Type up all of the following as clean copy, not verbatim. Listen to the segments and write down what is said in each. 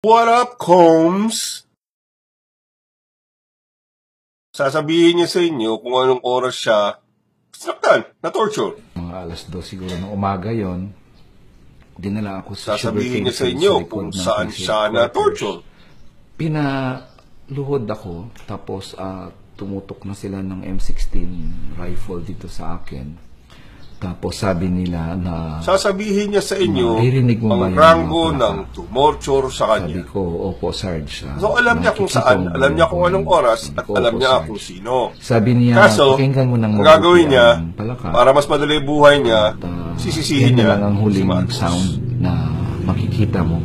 What up, Combs? Sasabihin niya sa inyo kung anong oras siya sinaktan, na-torture. Mga alas 2 siguro ng umaga yon, dinala ako sa sasabihin niya sa inyo kung saan siya na-torture. Pinaluhod ako, tapos tumutok na sila ng M16 rifle dito sa akin. Tapos sabi nila na sasabihin niya sa inyo ang rango ng tumorture sa kanya. Sabi ko, opo, Sarge. So alam niya kung saan, alam niya kung anong oras, at alam niya kung sino. Sabi niya, kaso, pakinggan mo ng ang gagawin niya, para mas madali buhay niya, sisisihin niya lang ang huling sound na makikita mo.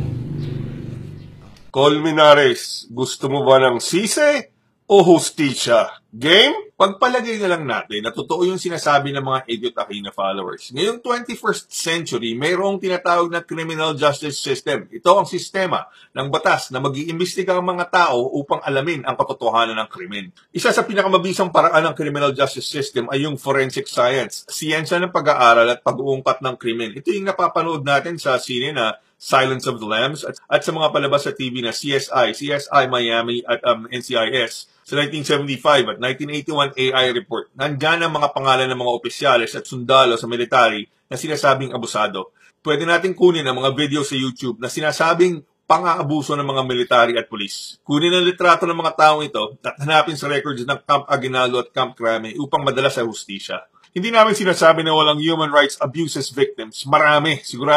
Colmenares, gusto mo ba ng sisi o hustisya? Game? Pagpalagay na lang natin na totoo yung sinasabi ng mga Idiot Aquino followers. Ngayong 21st century, mayroong tinatawag na criminal justice system. Ito ang sistema ng batas na mag-iimbestiga ang mga tao upang alamin ang katotohanan ng krimen. Isa sa pinakamabisang paraan ng criminal justice system ay yung forensic science, siyensya ng pag-aaral at pag-uungkat ng krimen. Ito yung napapanood natin sa sine na Silence of the Lambs at sa mga palabas sa TV na CSI Miami at NCIS. Sa 1975 at 1981 AI report, nandyan ang mga pangalan ng mga opisyales at sundalo sa military na sinasabing abusado. Pwede natin kunin ang mga video sa YouTube na sinasabing pang-aabuso ng mga military at pulis. Kunin ang litrato ng mga taong ito at hanapin sa records ng Camp Aguinaldo at Camp Crame upang madala sa hustisya. Hindi namin sinasabi na walang human rights abuses victims. Marami, siguro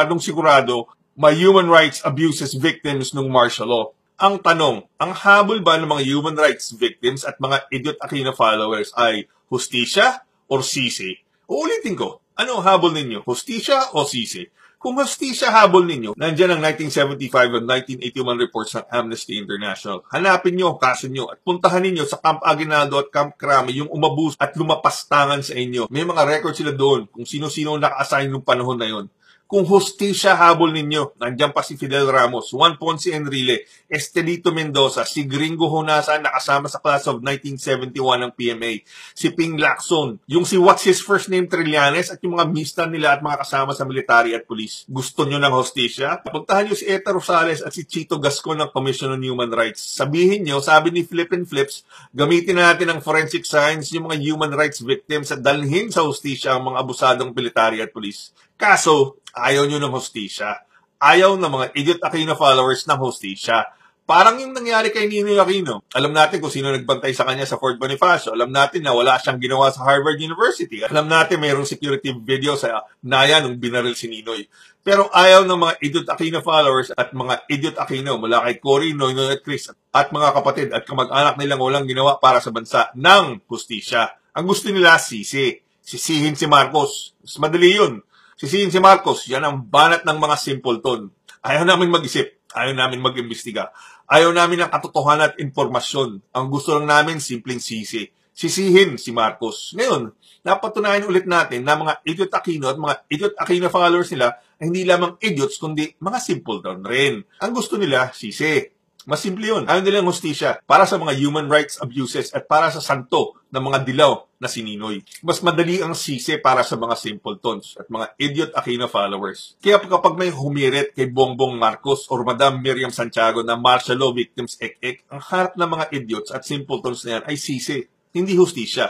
may human rights abuses victims ng martial law. Ang tanong, ang habol ba ng mga human rights victims at mga Idiot Aquino followers ay hustisya or sisi? Uulitin ko, ano ang habol ninyo? Hustisya o sisi? Kung hustisya habol ninyo, nandiyan ang 1975 at 1981 reports ng Amnesty International. Hanapin nyo, kaso nyo, at puntahan ninyo sa Camp Aguinaldo at Camp Crame yung umabus at lumapastangan sa inyo. May mga records sila doon kung sino-sino naka-assign nung panahon na yon. Kung hustisya habol ninyo, nandiyan pa si Fidel Ramos, Juan Ponce Enrile, Estelito Mendoza, si Gringo Honasan na kasama sa class of 1971 ng PMA, si Ping Lacson, yung si What's His First Name Trillanes at yung mga mista nila at mga kasama sa military at police. Gusto nyo ng hustisya? Puntahan nyo si Eta Rosales at si Chito Gascon ng Commission on Human Rights. Sabihin nyo, sabi ni Flip and Flips, gamitin natin ang forensic science yung mga human rights victims at dalhin sa hustisya ang mga abusadong military at police. Kaso, ayaw nyo ng hustisya. Ayaw ng mga Idiot Aquino followers ng hustisya. Parang yung nangyari kay Ninoy Aquino. Alam natin kung sino nagbantay sa kanya sa Fort Bonifacio. Alam natin na wala siyang ginawa sa Harvard University. Alam natin mayroong security video sa Naya nung binaril si Ninoy. Pero ayaw ng mga Idiot Aquino followers at mga Idiot Aquino mula kay Cory, Noynoy at Chris at mga kapatid at kamag-anak nilang walang ginawa para sa bansa ng hustisya. Ang gusto nila sisi. Sisihin si Marcos. Mas madali yun. Sisihin si Marcos, yan ang banat ng mga simpleton. Ayaw namin mag-isip, ayaw namin mag-imbestiga, ayaw namin ng katotohanan at informasyon. Ang gusto lang namin, simpleng sisi. Sisihin si Marcos. Ngayon, napatunayan ulit natin na mga Idiot Aquino at mga Idiot Aquino followers nila ay hindi lamang idiots, kundi mga simpleton rin. Ang gusto nila, sisi. Mas simple yun. Ayaw nilang hustisya para sa mga human rights abuses at para sa santo ng mga dilaw na si Ninoy. Mas madali ang sisi para sa mga simpletons at mga Idiot Aquino followers. Kaya kapag may humirit kay Bongbong Marcos or Madam Miriam Santiago na martial law victims ek-ek, ang harap ng mga idiots at simpletons na yan ay sisi, hindi hustisya.